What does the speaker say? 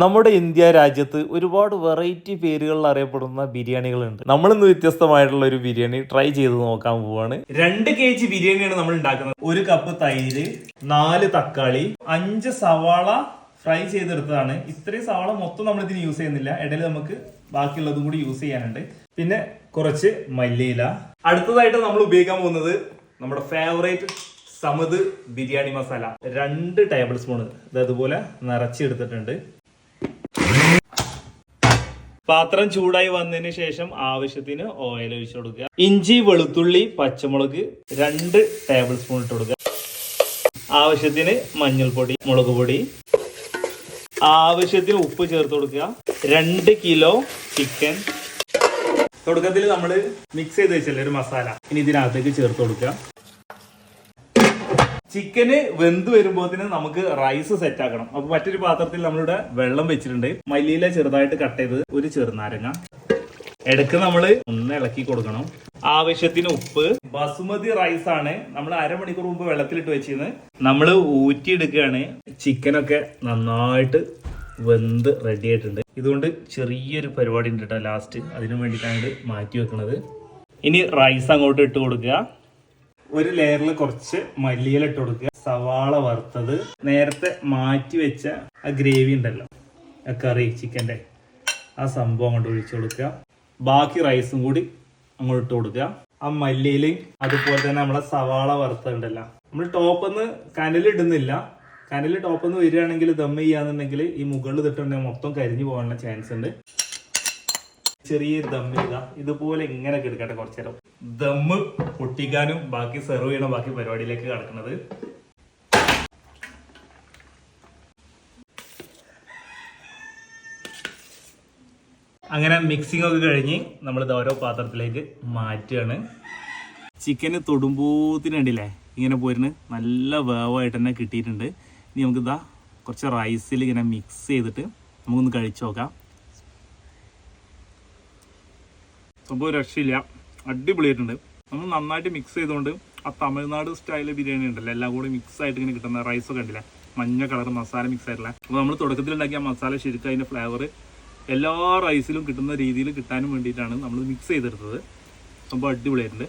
നമ്മുടെ ഇന്ത്യ രാജ്യത്ത് ഒരുപാട് വെറൈറ്റി പേരുകളിൽ അറിയപ്പെടുന്ന ബിരിയാണികളുണ്ട്. നമ്മളിന്ന് വ്യത്യസ്തമായിട്ടുള്ള ഒരു ബിരിയാണി ട്രൈ ചെയ്ത് നോക്കാൻ പോവാണ്. 2 kg ബിരിയാണിയാണ് നമ്മൾ ഉണ്ടാക്കുന്നത്. 1 കപ്പ് തൈര്, 4 തക്കാളി, 5 സവാള ഫ്രൈ ചെയ്തെടുത്തതാണ്. ഇത്രയും സവാള മൊത്തം നമ്മൾ ഇതിന് യൂസ് ചെയ്യുന്നില്ല, ഇടയിൽ നമുക്ക് ബാക്കിയുള്ളതും കൂടി യൂസ് ചെയ്യാനുണ്ട്. പിന്നെ കുറച്ച് മല്ലിയില. അടുത്തതായിട്ട് നമ്മൾ ഉപയോഗിക്കാൻ പോകുന്നത് നമ്മുടെ favourite Samad biryani masala 2 table spoon അതുപോലെ നിറച്ചെടുത്തിട്ടുണ്ട്. പാത്രം ചൂടായി വന്നതിന് ശേഷം ആവശ്യത്തിന് ഓയിൽ ഒഴിച്ചു കൊടുക്കുക. ഇഞ്ചി, വെളുത്തുള്ളി, പച്ചമുളക് 2 ടേബിൾ സ്പൂൺ ഇട്ട് കൊടുക്കുക. ആവശ്യത്തിന് മഞ്ഞൾപ്പൊടി, മുളക് പൊടി, ആവശ്യത്തിന് ഉപ്പ് ചേർത്ത് കൊടുക്കുക. 2 കിലോ ചിക്കൻ തുടക്കത്തിൽ നമ്മൾ മിക്സ് ചെയ്ത് വെച്ചല്ലേ ഒരു മസാല, ഇനി ഇതിനകത്തേക്ക് ചേർത്ത് കൊടുക്കുക. ചിക്കന് വെന്ത് വരുമ്പോഴത്തേന് നമുക്ക് റൈസ് സെറ്റ് ആക്കണം. അപ്പൊ മറ്റൊരു പാത്രത്തിൽ നമ്മളിവിടെ വെള്ളം വെച്ചിട്ടുണ്ട്. മല്ലിയില ചെറുതായിട്ട് കട്ട് ചെയ്ത്, ഒരു ചെറുനാരങ്ങ, ഇടയ്ക്ക് നമ്മൾ ഒന്ന് ഇളക്കി കൊടുക്കണം. ആവശ്യത്തിന് ഉപ്പ്. ബസുമതി റൈസ് ആണ്, നമ്മൾ അരമണിക്കൂർ മുമ്പ് വെള്ളത്തിലിട്ട് വെച്ചിരുന്ന് നമ്മൾ ഊറ്റിയെടുക്കുകയാണ്. ചിക്കനൊക്കെ നന്നായിട്ട് വെന്ത് റെഡി ആയിട്ടുണ്ട്. ഇതുകൊണ്ട് ചെറിയൊരു പരിപാടി ഉണ്ട് കേട്ടോ ലാസ്റ്റ്, അതിനു വേണ്ടിയിട്ടാണ് മാറ്റി വെക്കുന്നത്. ഇനി റൈസ് അങ്ങോട്ട് ഇട്ട് കൊടുക്കുക. ഒരു ലെയറിൽ കുറച്ച് മല്ലിയില ഇട്ട് കൊടുക്കുക. സവാള വറുത്തത്, നേരത്തെ മാറ്റി വെച്ച ആ ഗ്രേവി ഉണ്ടല്ലോ, ആ കറി ചിക്കൻ്റെ, ആ സംഭവം അങ്ങോട്ട് ഒഴിച്ചു കൊടുക്കുക. ബാക്കി റൈസും കൂടി അങ്ങോട്ട് ഇട്ട് കൊടുക്കുക. ആ മല്ലിയിലയും അതുപോലെ തന്നെ നമ്മളെ സവാള വറുത്തതുണ്ടല്ലോ, നമ്മൾ ടോപ്പൊന്ന് കനലിടുന്നില്ല. കനൽ ടോപ്പൊന്ന് വരികയാണെങ്കിൽ ദം ചെയ്യാന്നുണ്ടെങ്കിൽ ഈ മുകളിൽ തിട്ടുണ്ടെങ്കിൽ മൊത്തം കരിഞ്ഞു പോകാനുള്ള ചാൻസ് ഉണ്ട്. ചെറിയൊരു ദമ്മ് ഇടുക. ഇതുപോലെ ഇങ്ങനെ എടുക്കട്ടെ കുറച്ചു നേരം. ദമ്മ് പൊട്ടിക്കാനും ബാക്കി സെർവ് ചെയ്യണം, ബാക്കി പരിപാടിയിലേക്ക് കടക്കുന്നത്. അങ്ങനെ മിക്സിംഗ് ഒക്കെ കഴിഞ്ഞ് നമ്മളിത് ഓരോ പാത്രത്തിലേക്ക് മാറ്റുകയാണ്. ചിക്കന് തൊടുമ്പോത്തിനുണ്ടല്ലേ ഇങ്ങനെ പോരുന്ന് നല്ല വേവായിട്ട് തന്നെ കിട്ടിയിട്ടുണ്ട്. ഇനി നമുക്കിതാ കുറച്ച് റൈസിൽ ഇങ്ങനെ മിക്സ് ചെയ്തിട്ട് നമുക്കൊന്ന് കഴിച്ചു നോക്കാം. സംഭവം രക്ഷയില്ല, അടിപൊളിയായിട്ടുണ്ട്. നമ്മൾ നന്നായിട്ട് മിക്സ് ചെയ്തുകൊണ്ട് ആ തമിഴ്നാട് സ്റ്റൈൽ ബിരിയാണി ഉണ്ടല്ലോ, എല്ലാം കൂടി മിക്സ് ആയിട്ട് ഇങ്ങനെ കിട്ടുന്ന റൈസൊക്കെ ഉണ്ടല്ലേ, മഞ്ഞ കളർ മസാല മിക്സ് ആയിട്ടുള്ള. അപ്പോൾ നമ്മൾ തുടക്കത്തിൽ ഉണ്ടാക്കിയ മസാല ശരിക്കും അതിൻ്റെ ഫ്ലേവർ എല്ലാ റൈസിലും കിട്ടുന്ന രീതിയിൽ കിട്ടാനും വേണ്ടിയിട്ടാണ് നമ്മൾ മിക്സ് ചെയ്തെടുത്തത്. സംഭവം അടിപൊളിയായിട്ടുണ്ട്.